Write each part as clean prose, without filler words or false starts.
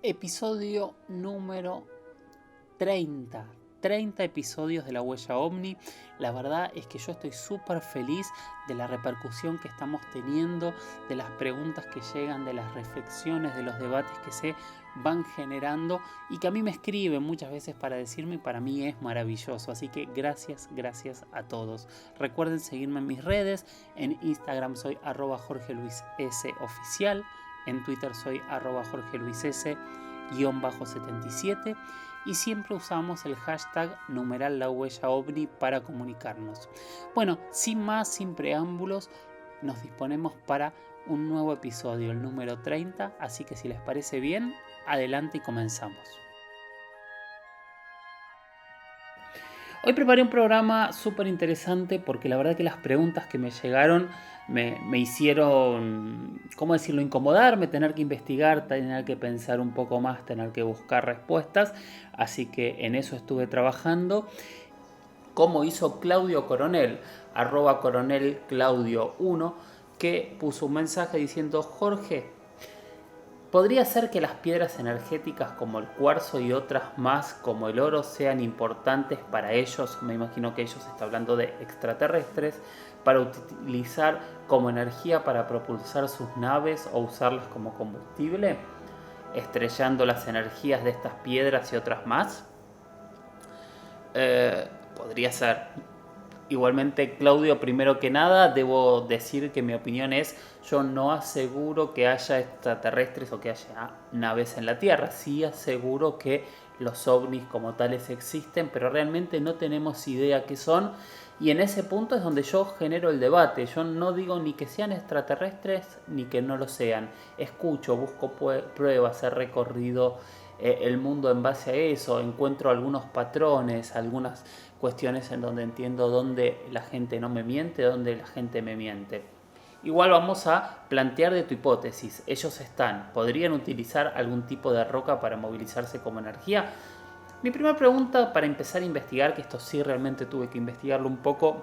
Episodio número 30. 30 episodios de La Huella OVNI. La verdad es que yo estoy súper feliz de la repercusión que estamos teniendo, de las preguntas que llegan, de las reflexiones, de los debates que se van generando y que a mí me escriben muchas veces para decirme, y para mí es maravilloso. Así que gracias a todos. Recuerden seguirme en mis redes. En Instagram soy @JorgeLuisSoficial. En Twitter soy @JorgeLuisS-77 y siempre usamos el hashtag #LaHuellaOVNI para comunicarnos. Bueno, sin más, sin preámbulos, nos disponemos para un nuevo episodio, el número 30, así que si les parece bien, adelante y comenzamos. Hoy preparé un programa súper interesante porque la verdad que las preguntas que me llegaron me hicieron, ¿cómo decirlo?, incomodarme, tener que investigar, tener que pensar un poco más, tener que buscar respuestas. Así que en eso estuve trabajando. Como hizo Claudio Coronel, @CoronelClaudio1, que puso un mensaje diciendo: Jorge, ¿podría ser que las piedras energéticas como el cuarzo y otras más como el oro sean importantes para ellos? Me imagino que ellos está hablando de extraterrestres, para utilizar como energía para propulsar sus naves o usarlas como combustible, estrellando las energías de estas piedras y otras más. Podría ser. Igualmente, Claudio, primero que nada, debo decir que mi opinión es: yo no aseguro que haya extraterrestres o que haya naves en la Tierra. Sí aseguro que los ovnis como tales existen, pero realmente no tenemos idea qué son. Y en ese punto es donde yo genero el debate. Yo no digo ni que sean extraterrestres ni que no lo sean. Escucho, busco pruebas, he recorrido el mundo en base a eso, encuentro algunos patrones, algunas cuestiones en donde entiendo dónde la gente no me miente, dónde la gente me miente. Igual vamos a plantear de tu hipótesis. Ellos podrían utilizar algún tipo de roca para movilizarse como energía. Mi primera pregunta para empezar a investigar, que esto sí realmente tuve que investigarlo un poco,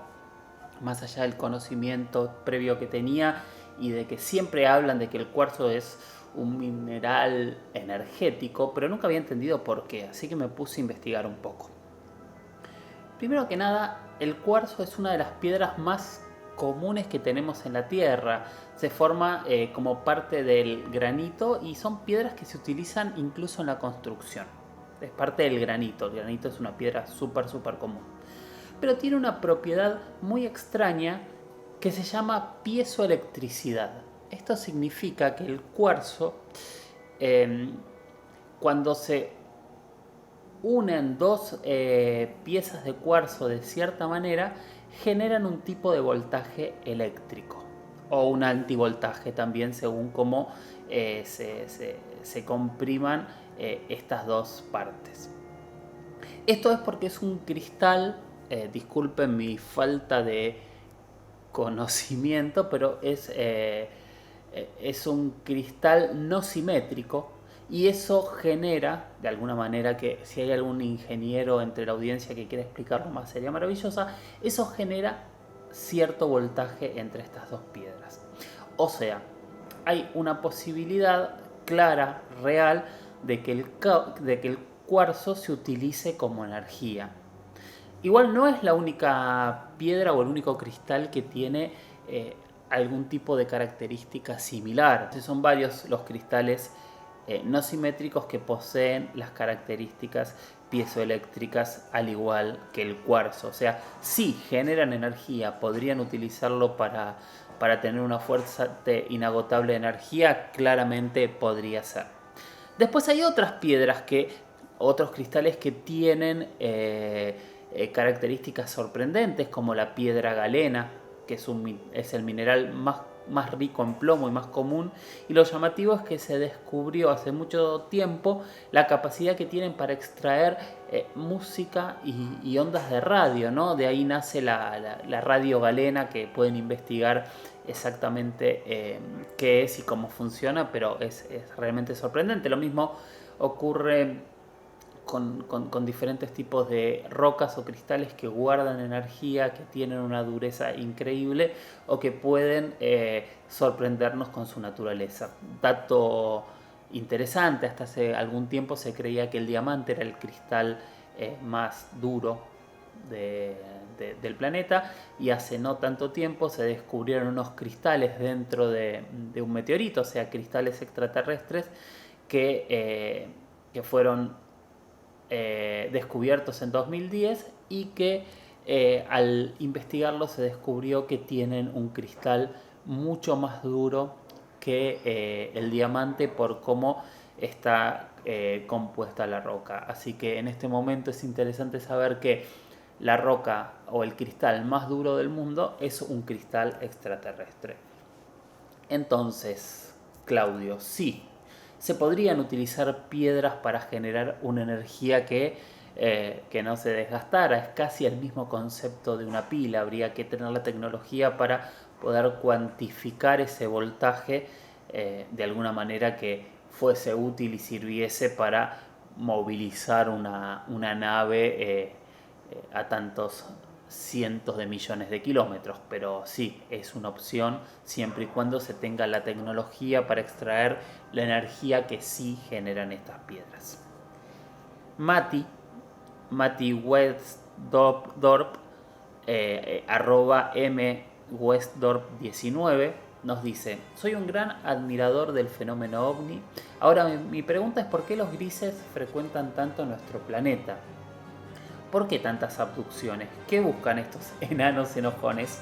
más allá del conocimiento previo que tenía y de que siempre hablan de que el cuarzo es un mineral energético, pero nunca había entendido por qué, así que me puse a investigar un poco. Primero que nada, el cuarzo es una de las piedras más comunes que tenemos en la Tierra. Se forma como parte del granito y son piedras que se utilizan incluso en la construcción. Es parte del granito. El granito es una piedra súper común. Pero tiene una propiedad muy extraña que se llama piezoelectricidad. Esto significa que el cuarzo, cuando se unen dos piezas de cuarzo de cierta manera, generan un tipo de voltaje eléctrico o un antivoltaje también, según cómo se compriman estas dos partes. Esto es porque es un cristal, disculpen mi falta de conocimiento, pero es un cristal no simétrico. Y eso genera, de alguna manera, que si hay algún ingeniero entre la audiencia que quiera explicarlo más, sería maravillosa. Eso genera cierto voltaje entre estas dos piedras. O sea, hay una posibilidad clara, real, de que el cuarzo se utilice como energía. Igual no es la única piedra o el único cristal que tiene algún tipo de característica similar. Son varios los cristales no simétricos que poseen las características piezoeléctricas al igual que el cuarzo. O sea, sí generan energía, podrían utilizarlo para tener una fuerza inagotable de energía, claramente podría ser. Después hay otras piedras otros cristales que tienen características sorprendentes, como la piedra galena, que es el mineral más rico en plomo y más común, y lo llamativo es que se descubrió hace mucho tiempo la capacidad que tienen para extraer música y ondas de radio, ¿no? De ahí nace la radio galena, que pueden investigar exactamente qué es y cómo funciona, pero es realmente sorprendente. Lo mismo ocurre con diferentes tipos de rocas o cristales que guardan energía, que tienen una dureza increíble o que pueden sorprendernos con su naturaleza. Dato interesante. Hasta hace algún tiempo se creía que el diamante era el cristal más duro del planeta, y hace no tanto tiempo se descubrieron unos cristales dentro de un meteorito, o sea, cristales extraterrestres que fueron descubiertos en 2010 y que al investigarlo se descubrió que tienen un cristal mucho más duro que el diamante por cómo está compuesta la roca. Así que en este momento es interesante saber que la roca o el cristal más duro del mundo es un cristal extraterrestre. Entonces, Claudio, sí, se podrían utilizar piedras para generar una energía que no se desgastara. Es casi el mismo concepto de una pila. Habría que tener la tecnología para poder cuantificar ese voltaje de alguna manera que fuese útil y sirviese para movilizar una nave a tantos cientos de millones de kilómetros, pero sí, es una opción siempre y cuando se tenga la tecnología para extraer la energía que sí generan estas piedras. Mati Westdorp, arroba mwestdorp19, nos dice: soy un gran admirador del fenómeno ovni. Ahora mi pregunta es: ¿por qué los grises frecuentan tanto nuestro planeta? ¿Por qué tantas abducciones? ¿Qué buscan estos enanos enojones?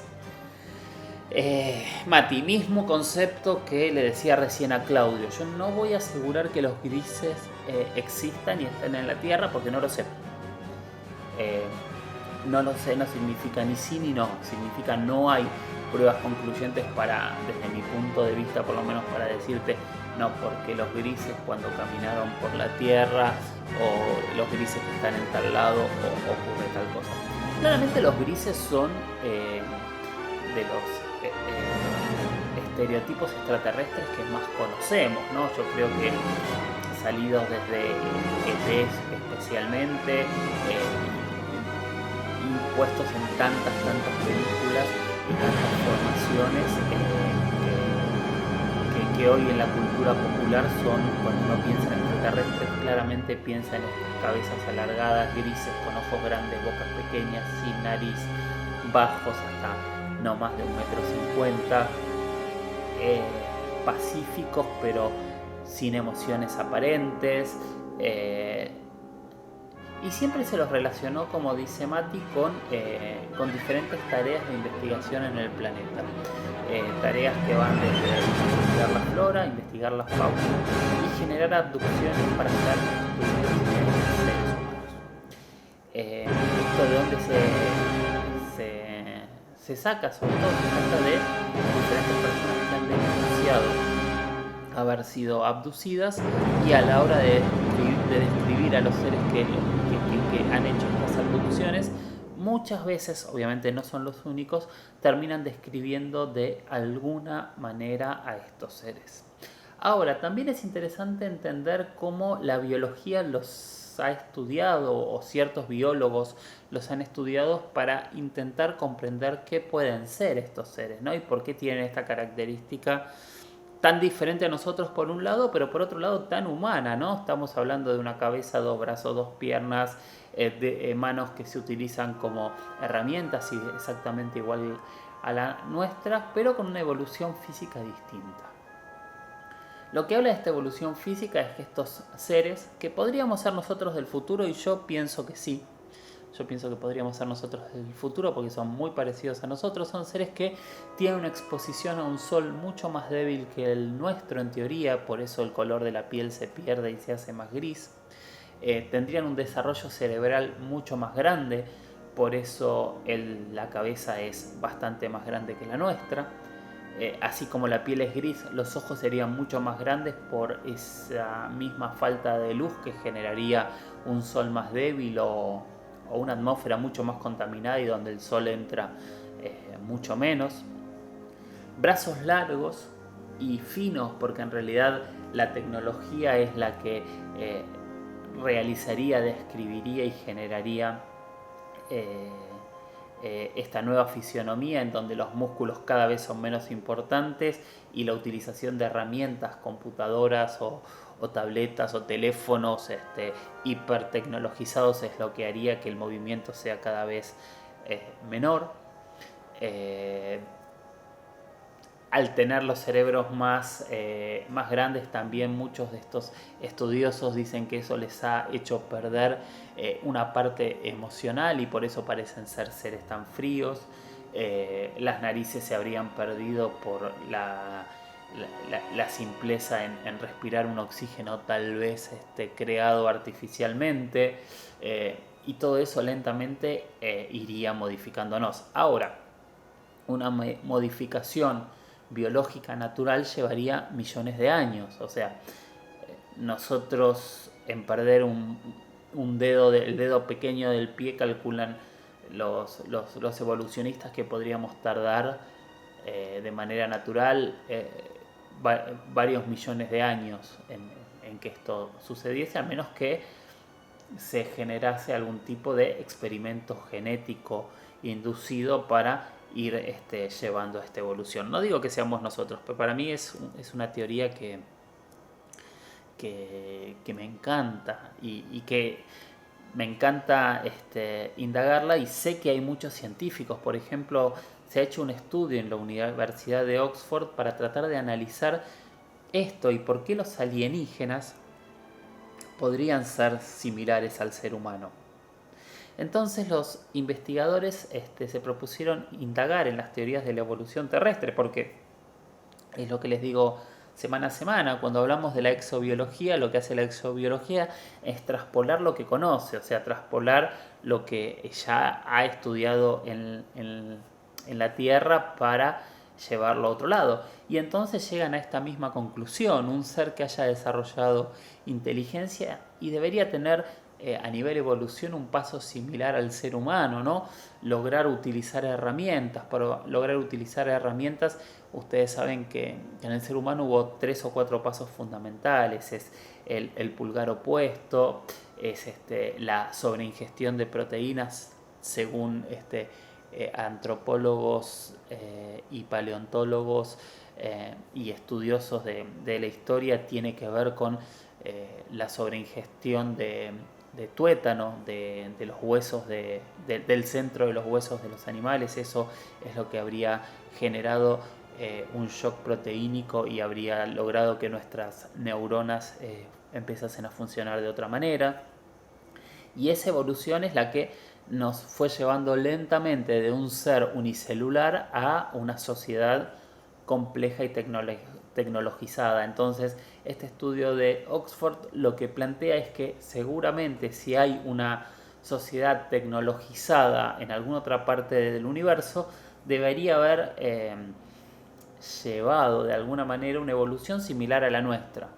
Mati, mismo concepto que le decía recién a Claudio. Yo no voy a asegurar que los grises existan y estén en la Tierra porque no lo sé. No lo sé, no significa ni sí ni no. Significa no hay pruebas concluyentes desde mi punto de vista, por lo menos para decirte, no, porque los grises cuando caminaron por la Tierra o los grises que están en tal lado o ocurre tal cosa. Claramente los grises son de los estereotipos extraterrestres que más conocemos, ¿no? Yo creo que salidos desde ET especialmente, impuestos en tantas películas y tantas formaciones que hoy en la cultura popular son, cuando uno piensa en extraterrestres, claramente piensa en estas cabezas alargadas, grises, con ojos grandes, bocas pequeñas, sin nariz, bajos hasta no más de 1,50 m, pacíficos pero sin emociones aparentes, y siempre se los relacionó, como dice Mati, con diferentes tareas de investigación en el planeta. Tareas que van desde investigar la flora, investigar la fauna y generar abducciones para hacer estudios en seres humanos. Esto de dónde se saca, sobre todo se trata de diferentes personas que han denunciado haber sido abducidas, y a la hora de describir a los seres que han hecho estas abducciones, muchas veces, obviamente no son los únicos, terminan describiendo de alguna manera a estos seres. Ahora, también es interesante entender cómo la biología los ha estudiado, o ciertos biólogos los han estudiado para intentar comprender qué pueden ser estos seres, ¿no? Y por qué tienen esta característica tan diferente a nosotros por un lado, pero por otro lado tan humana, ¿no? Estamos hablando de una cabeza, 2 brazos, 2 piernas, de manos que se utilizan como herramientas y exactamente igual a la nuestra, pero con una evolución física distinta. Lo que habla de esta evolución física es que estos seres, que podríamos ser nosotros del futuro, y yo pienso que sí, yo pienso que podríamos ser nosotros del futuro porque son muy parecidos a nosotros, son seres que tienen una exposición a un sol mucho más débil que el nuestro en teoría, por eso el color de la piel se pierde y se hace más gris. Tendrían un desarrollo cerebral mucho más grande, por eso la cabeza es bastante más grande que la nuestra. Así como la piel es gris, los ojos serían mucho más grandes por esa misma falta de luz que generaría un sol más débil o una atmósfera mucho más contaminada y donde el sol entra mucho menos. Brazos largos y finos, porque en realidad la tecnología es la que realizaría, describiría y generaría esta nueva fisionomía en donde los músculos cada vez son menos importantes y la utilización de herramientas, computadoras o tabletas o teléfonos hipertecnologizados es lo que haría que el movimiento sea cada vez menor. Al tener los cerebros más grandes, también muchos de estos estudiosos dicen que eso les ha hecho perder una parte emocional y por eso parecen ser seres tan fríos. Las narices se habrían perdido por la simpleza en respirar un oxígeno tal vez creado artificialmente, y todo eso lentamente iría modificándonos. Ahora, una modificación biológica natural llevaría millones de años. O sea, nosotros en perder un dedo, el dedo pequeño del pie, calculan los evolucionistas que podríamos tardar de manera natural varios millones de años en que esto sucediese, a menos que se generase algún tipo de experimento genético inducido para ir llevando a esta evolución. No digo que seamos nosotros, pero para mí es una teoría que me encanta y que me encanta indagarla, y sé que hay muchos científicos. Por ejemplo, se ha hecho un estudio en la Universidad de Oxford para tratar de analizar esto y por qué los alienígenas podrían ser similares al ser humano. Entonces los investigadores se propusieron indagar en las teorías de la evolución terrestre, porque es lo que les digo semana a semana, cuando hablamos de la exobiología, lo que hace la exobiología es traspolar lo que conoce, o sea, traspolar lo que ya ha estudiado en la Tierra para llevarlo a otro lado. Y entonces llegan a esta misma conclusión: un ser que haya desarrollado inteligencia y debería tener a nivel evolución un paso similar al ser humano, ¿no? Lograr utilizar herramientas. Para lograr utilizar herramientas, ustedes saben que en el ser humano hubo 3 o 4 pasos fundamentales. Es el pulgar opuesto, es la sobreingestión de proteínas, según antropólogos y paleontólogos y estudiosos de la historia, tiene que ver con la sobreingestión de tuétano, de los huesos, del centro de los huesos de los animales. Eso es lo que habría generado un shock proteínico y habría logrado que nuestras neuronas empezasen a funcionar de otra manera. Y esa evolución es la que nos fue llevando lentamente de un ser unicelular a una sociedad compleja y tecnologizada. Entonces, este estudio de Oxford lo que plantea es que seguramente si hay una sociedad tecnologizada en alguna otra parte del universo, debería haber llevado de alguna manera una evolución similar a la nuestra.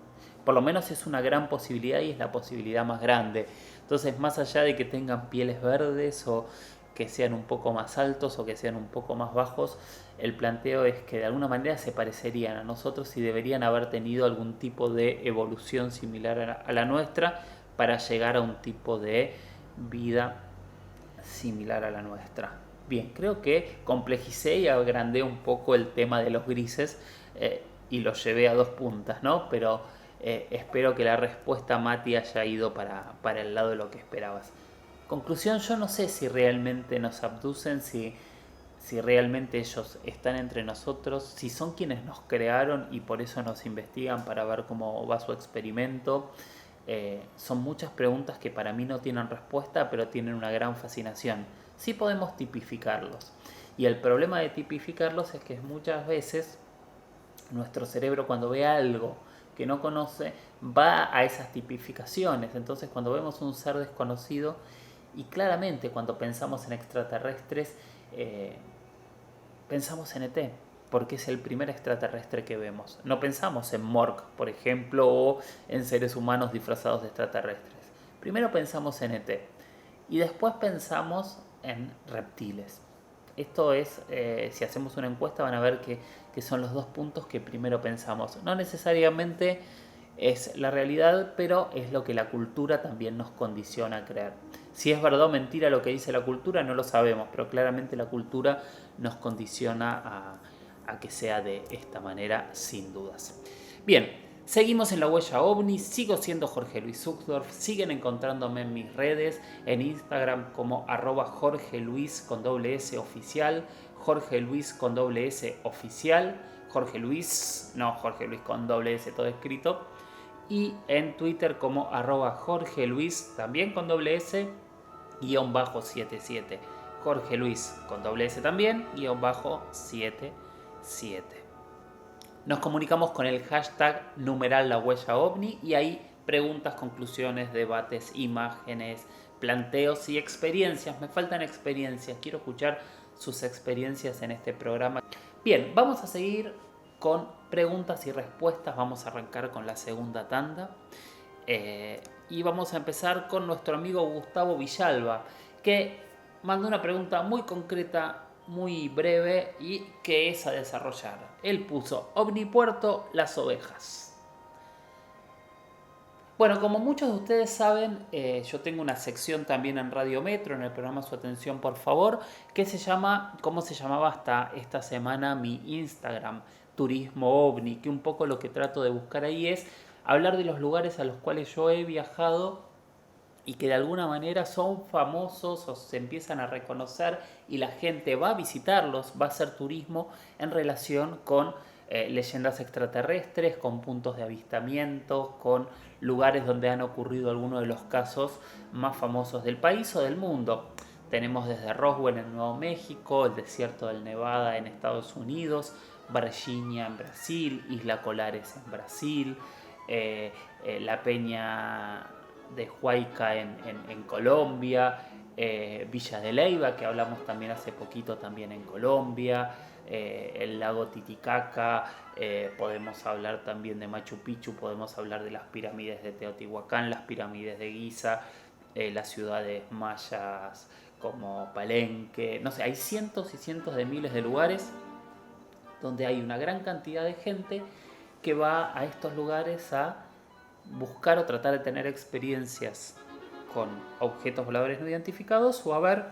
Por lo menos es una gran posibilidad y es la posibilidad más grande. Entonces, más allá de que tengan pieles verdes o que sean un poco más altos o que sean un poco más bajos, el planteo es que de alguna manera se parecerían a nosotros y deberían haber tenido algún tipo de evolución similar a la nuestra para llegar a un tipo de vida similar a la nuestra. Bien, creo que complejicé y agrandé un poco el tema de los grises y lo llevé a 2 puntas, ¿no? Pero espero que la respuesta, Mati, haya ido para el lado de lo que esperabas. Conclusión: yo no sé si realmente nos abducen, si realmente ellos están entre nosotros, si son quienes nos crearon y por eso nos investigan para ver cómo va su experimento. Son muchas preguntas que para mí no tienen respuesta, pero tienen una gran fascinación. Sí podemos tipificarlos. Y el problema de tipificarlos es que muchas veces nuestro cerebro, cuando ve algo que no conoce, va a esas tipificaciones. Entonces, cuando vemos un ser desconocido, y claramente cuando pensamos en extraterrestres, pensamos en ET, porque es el primer extraterrestre que vemos. No pensamos en Mork, por ejemplo, o en seres humanos disfrazados de extraterrestres. Primero pensamos en ET y después pensamos en reptiles. Esto es, si hacemos una encuesta van a ver que son los 2 puntos que primero pensamos. No necesariamente es la realidad, pero es lo que la cultura también nos condiciona a creer. Si es verdad o mentira lo que dice la cultura, no lo sabemos, pero claramente la cultura nos condiciona a que sea de esta manera, sin dudas. Bien, Seguimos en la huella ovni, sigo siendo Jorge Luis Zuckdorf, siguen encontrándome en mis redes, en Instagram como @Jorge Luis con doble S oficial, Jorge Luis con doble S oficial, Jorge Luis, no Jorge Luis con doble S todo escrito, y en Twitter como @Jorge Luis también con doble S, _77. Jorge Luis con doble S también, _77. Nos comunicamos con el hashtag numeral la huella ovni y ahí preguntas, conclusiones, debates, imágenes, planteos y experiencias. Me faltan experiencias, quiero escuchar sus experiencias en este programa. Bien, vamos a seguir con preguntas y respuestas. Vamos a arrancar con la segunda tanda. Y vamos a empezar con nuestro amigo Gustavo Villalba, que mandó una pregunta muy concreta, muy breve y que es a desarrollar. Él puso: Omnipuerto, las ovejas. Bueno, como muchos de ustedes saben, yo tengo una sección también en Radio Metro, en el programa Su Atención por Favor, que se llama, como se llamaba hasta esta semana, mi Instagram, Turismo OVNI, que un poco lo que trato de buscar ahí es hablar de los lugares a los cuales yo he viajado y que de alguna manera son famosos o se empiezan a reconocer y la gente va a visitarlos, va a hacer turismo en relación con leyendas extraterrestres, con puntos de avistamiento, con lugares donde han ocurrido algunos de los casos más famosos del país o del mundo. Tenemos desde Roswell en Nuevo México, el desierto del Nevada en Estados Unidos, Varginha en Brasil, Isla Colares en Brasil, la Peña de Huayca en Colombia, Villa de Leyva, que hablamos también hace poquito también en Colombia, el lago Titicaca, podemos hablar también de Machu Picchu, podemos hablar de las pirámides de Teotihuacán, las pirámides de Giza, las ciudades mayas como Palenque, no sé, hay cientos y cientos de miles de lugares donde hay una gran cantidad de gente que va a estos lugares a buscar o tratar de tener experiencias con objetos voladores no identificados o a ver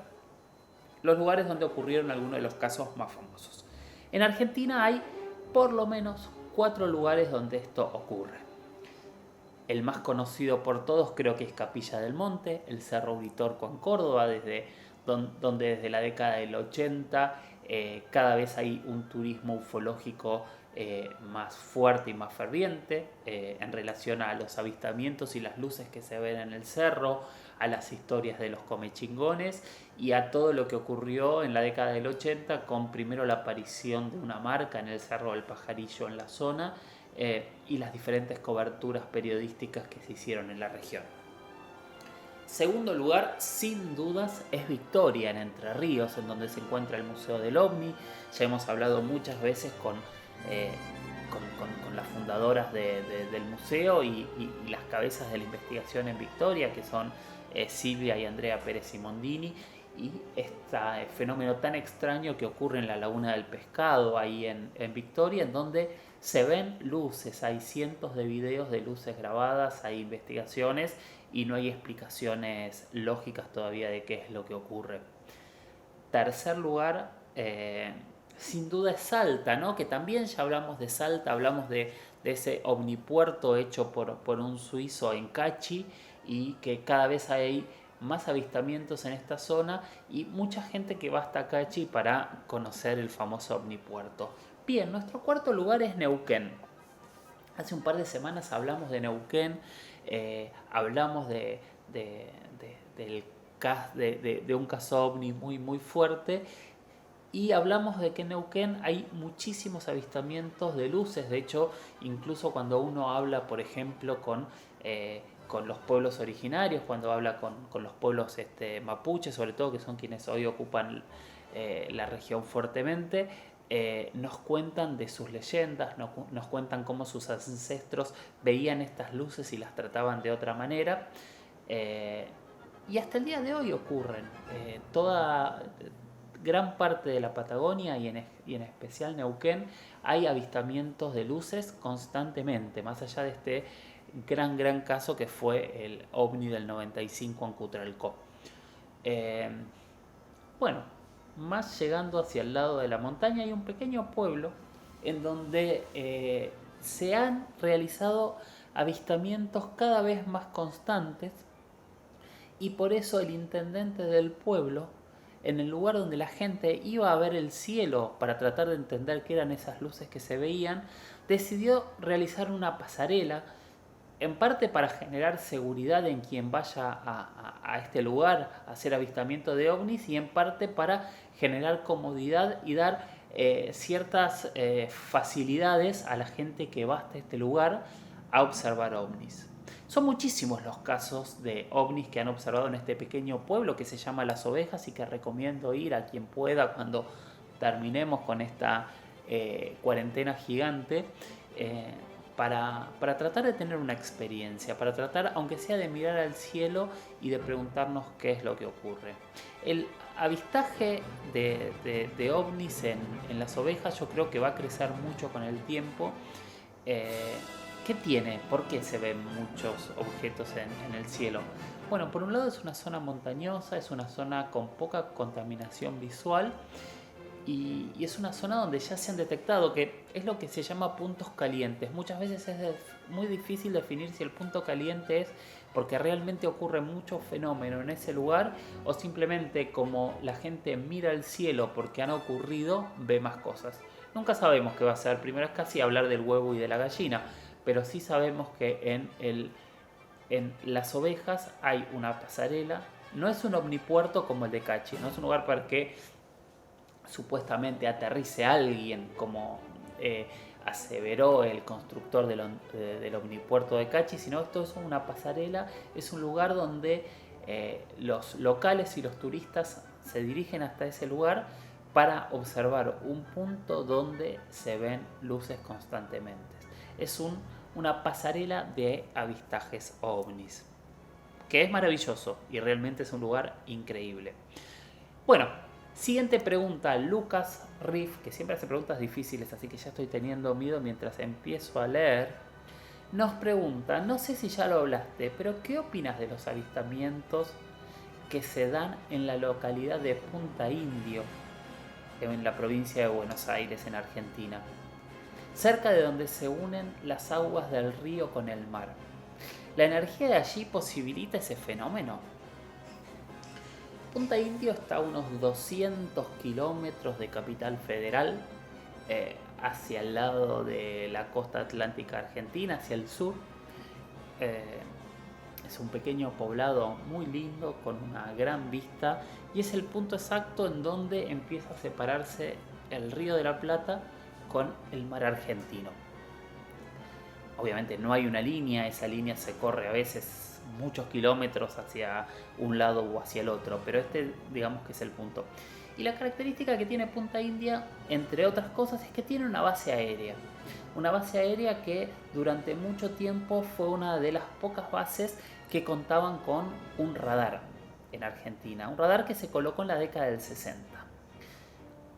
los lugares donde ocurrieron algunos de los casos más famosos. En Argentina hay por lo menos 4 lugares donde esto ocurre. El más conocido por todos creo que es Capilla del Monte, el Cerro Uritorco en Córdoba, donde desde la década del 80 cada vez hay un turismo ufológico más fuerte y más ferviente en relación a los avistamientos y las luces que se ven en el cerro, a las historias de los comechingones y a todo lo que ocurrió en la década del 80 con primero la aparición de una marca en el Cerro del Pajarillo en la zona y las diferentes coberturas periodísticas que se hicieron en la región. Segundo lugar, sin dudas, es Victoria, en Entre Ríos, en donde se encuentra el Museo del OVNI. Ya hemos hablado muchas veces con las fundadoras del museo y las cabezas de la investigación en Victoria, que son Silvia y Andrea Pérez Simondini, y este fenómeno tan extraño que ocurre en la Laguna del Pescado, ahí en Victoria, en donde se ven luces, hay cientos de videos de luces grabadas, hay investigaciones y no hay explicaciones lógicas todavía de qué es lo que ocurre. Tercer lugar, sin duda es Salta, ¿no? Que también ya hablamos de Salta, hablamos de ese omnipuerto hecho por un suizo en Cachi y que cada vez hay más avistamientos en esta zona y mucha gente que va hasta Cachi para conocer el famoso omnipuerto. Bien, nuestro cuarto lugar es Neuquén. Hace un par de semanas hablamos de Neuquén, hablamos de un caso ovni muy, muy fuerte y hablamos de que en Neuquén hay muchísimos avistamientos de luces. De hecho, incluso cuando uno habla, por ejemplo, con los pueblos originarios, cuando habla con los pueblos mapuches, sobre todo, que son quienes hoy ocupan la región fuertemente, nos cuentan de sus leyendas, nos cuentan cómo sus ancestros veían estas luces y las trataban de otra manera. Y hasta el día de hoy ocurren. Toda gran parte de la Patagonia y en especial Neuquén hay avistamientos de luces constantemente, más allá de este gran caso que fue el ovni del 95 en Cutralcó. Bueno, más llegando hacia el lado de la montaña hay un pequeño pueblo en donde se han realizado avistamientos cada vez más constantes y por eso el intendente del pueblo, en el lugar donde la gente iba a ver el cielo para tratar de entender qué eran esas luces que se veían, decidió realizar una pasarela, en parte para generar seguridad en quien vaya a este lugar a hacer avistamiento de ovnis y en parte para generar comodidad y dar ciertas facilidades a la gente que va hasta este lugar a observar ovnis. Son muchísimos los casos de ovnis que han observado en este pequeño pueblo que se llama Las Ovejas y que recomiendo ir a quien pueda cuando terminemos con esta cuarentena gigante. Para tratar de tener una experiencia, para tratar, aunque sea de mirar al cielo y de preguntarnos qué es lo que ocurre. El avistaje de ovnis en Las Ovejas yo creo que va a crecer mucho con el tiempo. ¿Qué tiene? ¿Por qué se ven muchos objetos en el cielo? Bueno, por un lado es una zona montañosa, es una zona con poca contaminación visual y es una zona donde ya se han detectado, que es lo que se llama puntos calientes. Muchas veces es muy difícil definir si el punto caliente es porque realmente ocurre mucho fenómeno en ese lugar o simplemente como la gente mira el cielo porque han ocurrido, ve más cosas. Nunca sabemos qué va a ser. Primero es casi hablar del huevo y de la gallina, pero sí sabemos que en Las Ovejas hay una pasarela. No es un omnipuerto como el de Cachi, no es un lugar para que supuestamente aterrice alguien como aseveró el constructor del omnipuerto de Cachi, sino esto es una pasarela, es un lugar donde los locales y los turistas se dirigen hasta ese lugar para observar un punto donde se ven luces constantemente. Es una pasarela de avistajes ovnis, que es maravilloso y realmente es un lugar increíble. Bueno, siguiente pregunta, Lucas Riff, que siempre hace preguntas difíciles, así que ya estoy teniendo miedo mientras empiezo a leer. Nos pregunta, no sé si ya lo hablaste, pero ¿qué opinas de los avistamientos que se dan en la localidad de Punta Indio, en la provincia de Buenos Aires, en Argentina, cerca de donde se unen las aguas del río con el mar? ¿La energía de allí posibilita ese fenómeno? Punta Indio está a unos 200 kilómetros de Capital Federal, hacia el lado de la costa atlántica argentina, hacia el sur. Es un pequeño poblado muy lindo, con una gran vista, y es el punto exacto en donde empieza a separarse el río de la Plata con el mar argentino. Obviamente no hay una línea, esa línea se corre a veces muchos kilómetros hacia un lado o hacia el otro, pero este digamos que es el punto. Y la característica que tiene Punta India, entre otras cosas, es que tiene una base aérea. Una base aérea que durante mucho tiempo fue una de las pocas bases que contaban con un radar en Argentina. Un radar que se colocó en la década del 60.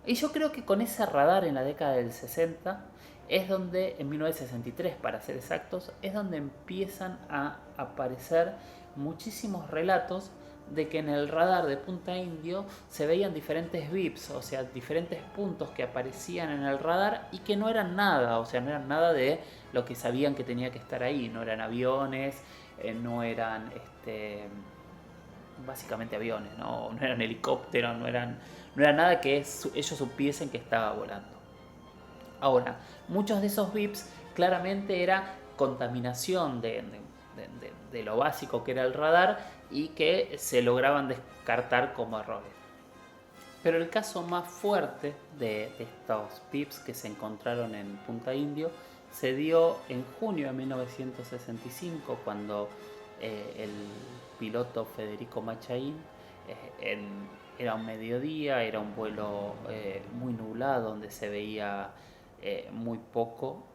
Y yo creo que con ese radar en la década del 60 es donde, en 1963 para ser exactos, es donde empiezan a aparecer muchísimos relatos de que en el radar de Punta Indio se veían diferentes VIPs, o sea, diferentes puntos que aparecían en el radar y que no eran nada, o sea, no eran nada de lo que sabían que tenía que estar ahí, no eran aviones, no eran básicamente aviones, no eran helicópteros, no eran nada que ellos supiesen que estaba volando. Ahora, muchos de esos VIPs claramente era contaminación de lo básico que era el radar y que se lograban descartar como errores. Pero el caso más fuerte de estos VIPs que se encontraron en Punta Indio se dio en junio de 1965 cuando el piloto Federico Machain, era un mediodía, era un vuelo muy nublado donde se veía muy poco,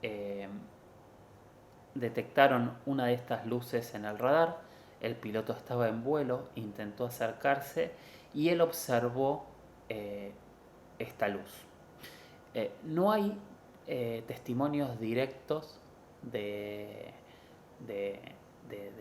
detectaron una de estas luces en el radar. El piloto estaba en vuelo, intentó acercarse y él observó esta luz. No hay testimonios directos de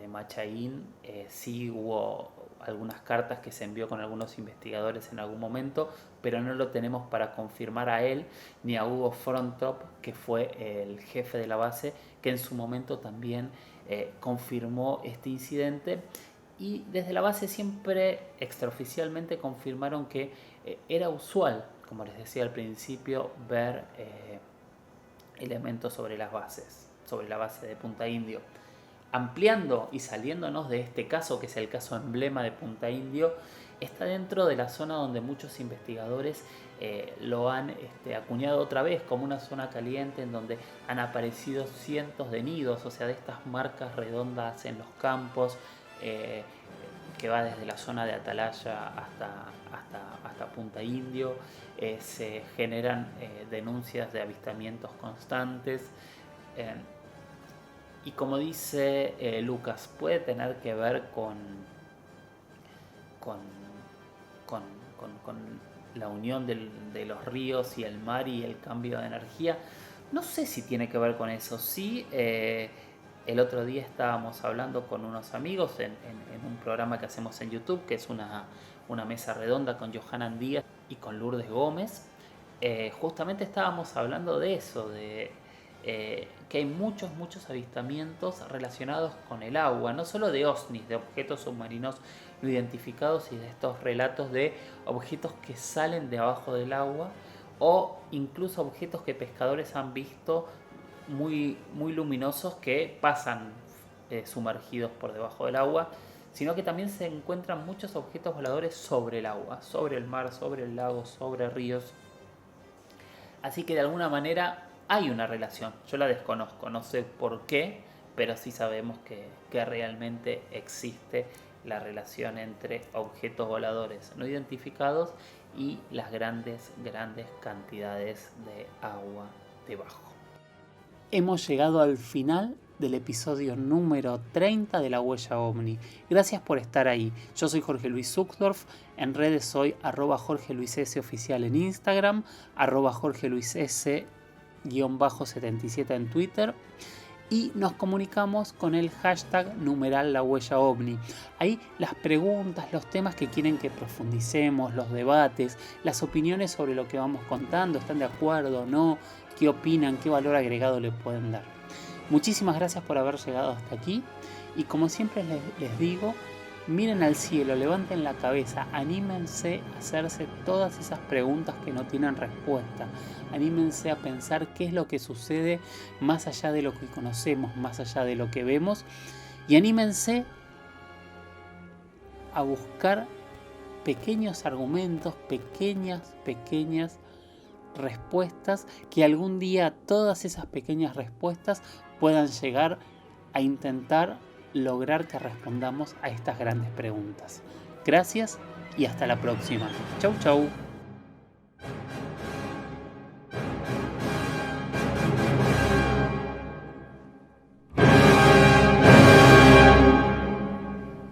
Machain. Sí hubo algunas cartas que se envió con algunos investigadores en algún momento, pero no lo tenemos para confirmar a él ni a Hugo Frontrop, que fue el jefe de la base, que en su momento también confirmó este incidente. Y desde la base siempre extraoficialmente confirmaron que era usual, como les decía al principio, ver elementos sobre las bases, sobre la base de Punta Indio. Ampliando y saliéndonos de este caso, que es el caso emblema de Punta Indio, está dentro de la zona donde muchos investigadores lo han acuñado otra vez como una zona caliente en donde han aparecido cientos de nidos, o sea, de estas marcas redondas en los campos, que va desde la zona de Atalaya hasta Punta Indio. Se generan denuncias de avistamientos constantes. Y como dice Lucas, puede tener que ver con la unión de los ríos y el mar y el cambio de energía. No sé si tiene que ver con eso. Sí, el otro día estábamos hablando con unos amigos en un programa que hacemos en YouTube, que es una mesa redonda con Johanan Díaz y con Lourdes Gómez. Justamente estábamos hablando de eso, de que hay muchos avistamientos relacionados con el agua, no solo de OSNIs, de objetos submarinos no identificados, y de estos relatos de objetos que salen de abajo del agua, o incluso objetos que pescadores han visto muy luminosos que pasan sumergidos por debajo del agua, sino que también se encuentran muchos objetos voladores sobre el agua, sobre el mar, sobre el lago, sobre ríos. Así que de alguna manera hay una relación. Yo la desconozco, no sé por qué, pero sí sabemos que realmente existe la relación entre objetos voladores no identificados y las grandes cantidades de agua debajo. Hemos llegado al final del episodio número 30 de La Huella OVNI. Gracias por estar ahí. Yo soy Jorge Luis Zuckdorf. En redes soy @Jorge Luis S oficial en Instagram, @Jorge Luis S_77 en Twitter. Y nos comunicamos con el hashtag numeral La Huella OVNI. Ahí las preguntas, los temas que quieren que profundicemos, los debates, las opiniones sobre lo que vamos contando, ¿están de acuerdo o no? ¿Qué opinan? ¿Qué valor agregado le pueden dar? Muchísimas gracias por haber llegado hasta aquí. Y como siempre les digo, miren al cielo, levanten la cabeza, anímense a hacerse todas esas preguntas que no tienen respuesta. Anímense a pensar qué es lo que sucede más allá de lo que conocemos, más allá de lo que vemos. Y anímense a buscar pequeños argumentos, pequeñas respuestas, que algún día todas esas pequeñas respuestas puedan llegar a intentar lograr que respondamos a estas grandes preguntas. Gracias y hasta la próxima. Chau.